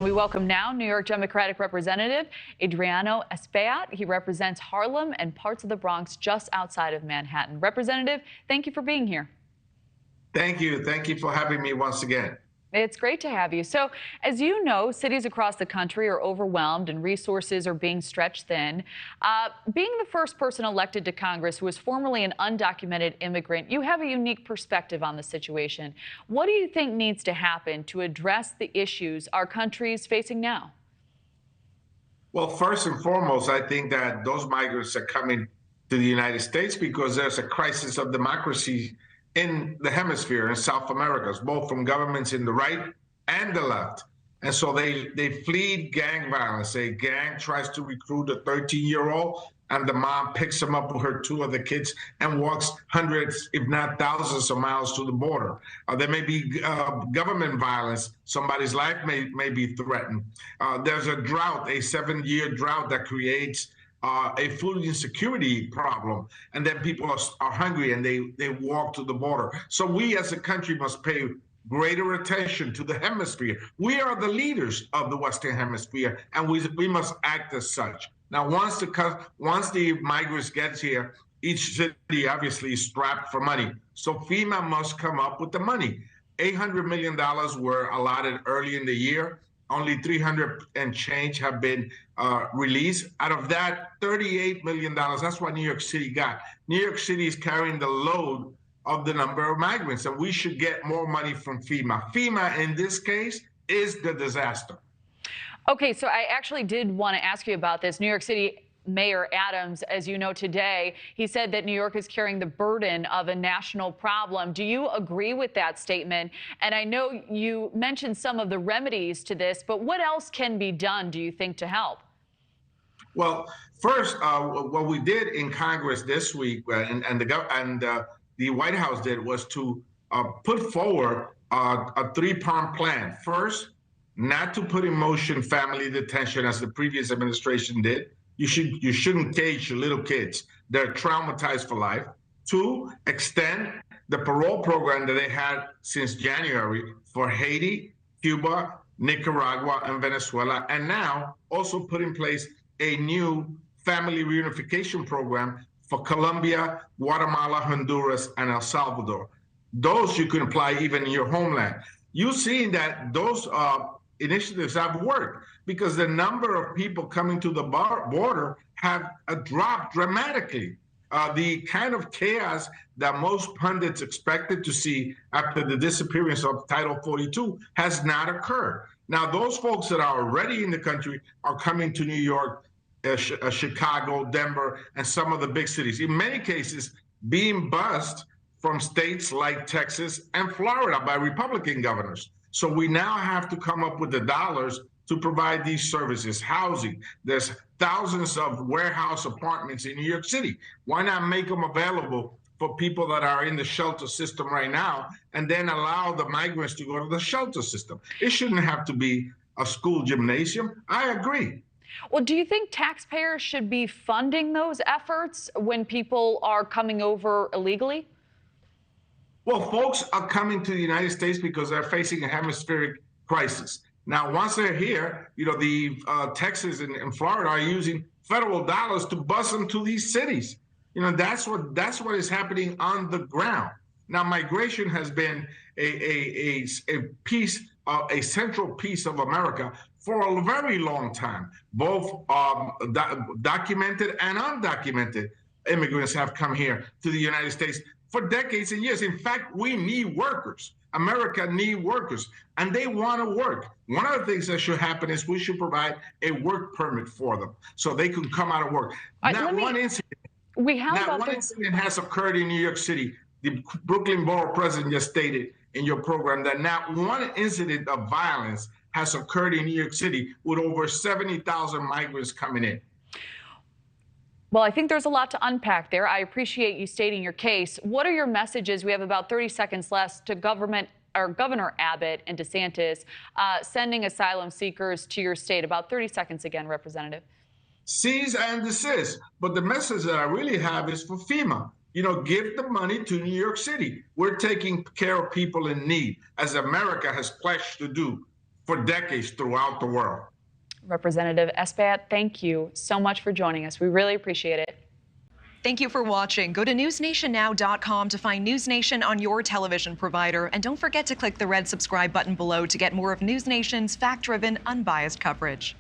We welcome now New York Democratic Representative Adriano Espaillat. He represents Harlem and parts of the Bronx just outside of Manhattan. Representative, thank you for being here. Thank you. Thank you for having me once again. It's great to have you. So, as you know, cities across the country are overwhelmed and resources are being stretched thin. Being the first person elected to Congress who was formerly an undocumented immigrant, you have a unique perspective on the situation. What do you think needs to happen to address the issues our country is facing now? Well, first and foremost, I think that those migrants are coming to the United States because there's a crisis of democracy in the hemisphere in South America, both from governments in the right and the left. And so they flee gang violence. A gang tries to recruit a 13-year-old, and the mom picks him up with her two other kids and walks hundreds, if not thousands of miles to the border. There may be government violence. Somebody's life may be threatened. There's a drought, a 7-year drought that creates a food insecurity problem, and then people are hungry and they walk to the border. So we as a country must pay greater attention to the hemisphere. We are the leaders of the Western Hemisphere, and we must act as such. Now, once the migrants get here, each city obviously is strapped for money. So FEMA must come up with the money. $800 million were allotted early in the year. Only 300 and change have been released. Out of that, $38 million, that's what New York City got. New York City is carrying the load of the number of migrants, and we should get more money from FEMA. FEMA, in this case, is the disaster. Okay, so I actually did want to ask you about this. New York City Mayor Adams, as you know today, he said that New York is carrying the burden of a national problem. Do you agree with that statement? And I know you mentioned some of the remedies to this, but what else can be done, do you think, to help? Well, first, what we did in Congress this week, and the White House did, was to put forward a three-pronged plan. First, not to put in motion family detention as the previous administration did. You shouldn't cage your little kids. They're traumatized for life. Two, extend the parole program that they had since January for Haiti, Cuba, Nicaragua, and Venezuela, and now also put in place a new family reunification program for Colombia, Guatemala, Honduras, and El Salvador. Those you can apply even in your homeland. You've seen that those initiatives have worked because the number of people coming to the border have dropped dramatically. The kind of chaos that most pundits expected to see after the disappearance of Title 42 has not occurred. Now, those folks that are already in the country are coming to New York, Chicago, Denver, and some of the big cities. In many cases, being bused from states like Texas and Florida by Republican governors. So we now have to come up with the dollars to provide these services, housing. There's thousands of warehouse apartments in New York City. Why not make them available for people that are in the shelter system right now, and then allow the migrants to go to the shelter system? It shouldn't have to be a school gymnasium. I agree. Well, do you think taxpayers should be funding those efforts when people are coming over illegally? Well, folks are coming to the United States because they're facing a hemispheric crisis. Now, once they're here, the Texas and Florida are using federal dollars to bus them to these cities. That's what is happening on the ground. Now, migration has been a central piece of America for a very long time. Both documented and undocumented immigrants have come here to the United States for decades and years. In fact, we need workers. America needs workers, and they want to work. One of the things that should happen is we should provide a work permit for them so they can come out of work. Not one incident has occurred in New York City. The Brooklyn Borough President just stated in your program that not one incident of violence has occurred in New York City with over 70,000 migrants coming in. Well, I think there's a lot to unpack there. I appreciate you stating your case. What are your messages? We have about 30 seconds left to Governor Abbott and DeSantis sending asylum seekers to your state. About 30 seconds again, Representative. Cease and desist. But the message that I really have is for FEMA. Give the money to New York City. We're taking care of people in need, as America has pledged to do. for decades throughout the world. Representative Espaillat, thank you so much for joining us. We really appreciate it. Thank you for watching. Go to newsnationnow.com to find NewsNation on your television provider. And don't forget to click the red subscribe button below to get more of NewsNation's fact-driven, unbiased coverage.